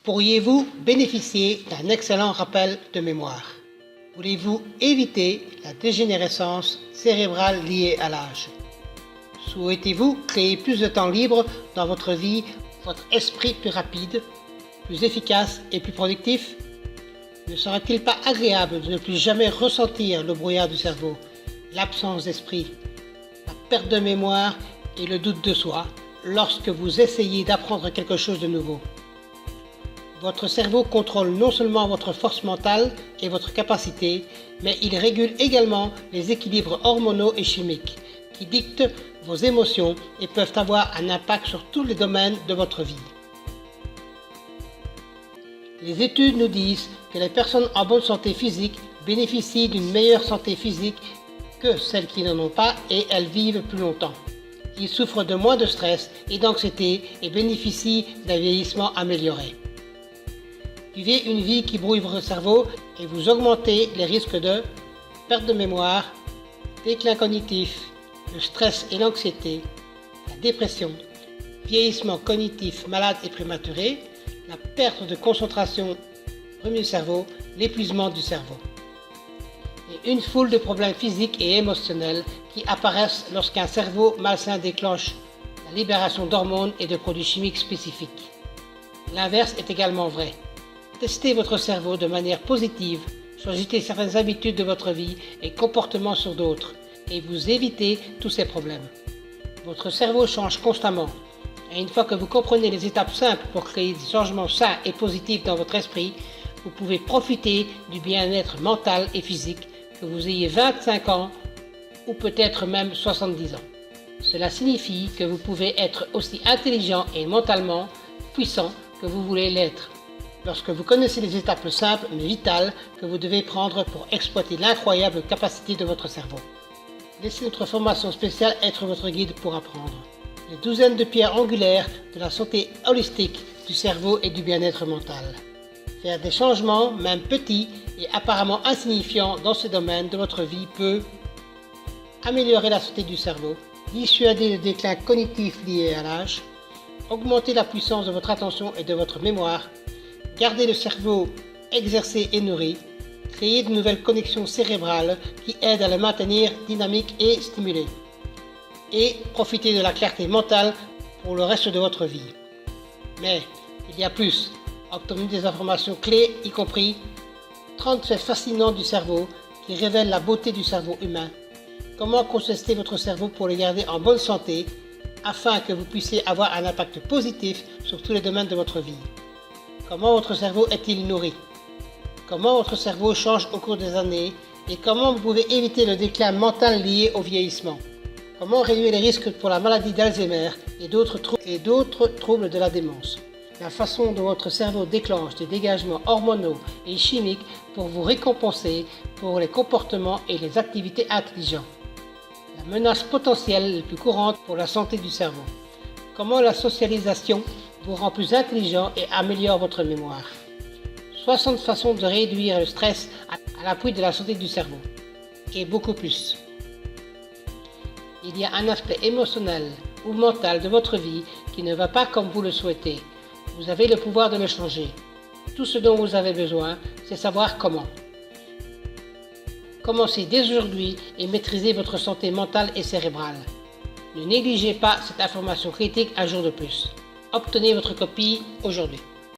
Pourriez-vous bénéficier d'un excellent rappel de mémoire? Voulez-vous éviter la dégénérescence cérébrale liée à l'âge? Souhaitez-vous créer plus de temps libre dans votre vie, votre esprit plus rapide, plus efficace et plus productif? Ne serait-il pas agréable de ne plus jamais ressentir le brouillard du cerveau, l'absence d'esprit, la perte de mémoire et le doute de soi lorsque vous essayez d'apprendre quelque chose de nouveau? Votre cerveau contrôle non seulement votre force mentale et votre capacité, mais il régule également les équilibres hormonaux et chimiques qui dictent vos émotions et peuvent avoir un impact sur tous les domaines de votre vie. Les études nous disent que les personnes en bonne santé physique bénéficient d'une meilleure santé physique que celles qui n'en ont pas et elles vivent plus longtemps. Ils souffrent de moins de stress et d'anxiété et bénéficient d'un vieillissement amélioré. Vivez une vie qui brouille votre cerveau et vous augmentez les risques de perte de mémoire, déclin cognitif, le stress et l'anxiété, la dépression, vieillissement cognitif malade et prématuré, la perte de concentration, premier cerveau, l'épuisement du cerveau. Et une foule de problèmes physiques et émotionnels qui apparaissent lorsqu'un cerveau malsain déclenche la libération d'hormones et de produits chimiques spécifiques. L'inverse est également vrai. Testez votre cerveau de manière positive, choisissez certaines habitudes de votre vie et comportements sur d'autres, et vous évitez tous ces problèmes. Votre cerveau change constamment, et une fois que vous comprenez les étapes simples pour créer des changements sains et positifs dans votre esprit, vous pouvez profiter du bien-être mental et physique, que vous ayez 25 ans ou peut-être même 70 ans. Cela signifie que vous pouvez être aussi intelligent et mentalement puissant que vous voulez l'être, lorsque vous connaissez les étapes simples mais vitales que vous devez prendre pour exploiter l'incroyable capacité de votre cerveau. Laissez notre formation spéciale être votre guide pour apprendre les douzaines de pierres angulaires de la santé holistique du cerveau et du bien-être mental. Faire des changements, même petits et apparemment insignifiants dans ce domaine de votre vie peut améliorer la santé du cerveau, dissuader le déclin cognitif lié à l'âge, augmenter la puissance de votre attention et de votre mémoire, garder le cerveau exercé et nourri, créer de nouvelles connexions cérébrales qui aident à le maintenir dynamique et stimulé, et profiter de la clarté mentale pour le reste de votre vie. Mais il y a plus. Obtenez des informations clés, y compris 30 faits fascinants du cerveau qui révèlent la beauté du cerveau humain. Comment consister votre cerveau pour le garder en bonne santé afin que vous puissiez avoir un impact positif sur tous les domaines de votre vie. Comment votre cerveau est-il nourri? Comment votre cerveau change au cours des années et comment vous pouvez éviter le déclin mental lié au vieillissement? Comment réduire les risques pour la maladie d'Alzheimer et d'autres troubles de la démence? La façon dont votre cerveau déclenche des dégagements hormonaux et chimiques pour vous récompenser pour les comportements et les activités intelligentes. La menace potentielle la plus courante pour la santé du cerveau. Comment la socialisation vous rend plus intelligent et améliore votre mémoire. 60 façons de réduire le stress à l'appui de la santé du cerveau. Et beaucoup plus. Il y a un aspect émotionnel ou mental de votre vie qui ne va pas comme vous le souhaitez. Vous avez le pouvoir de le changer. Tout ce dont vous avez besoin, c'est savoir comment. Commencez dès aujourd'hui et maîtrisez votre santé mentale et cérébrale. Ne négligez pas cette information critique un jour de plus. Obtenez votre copie aujourd'hui.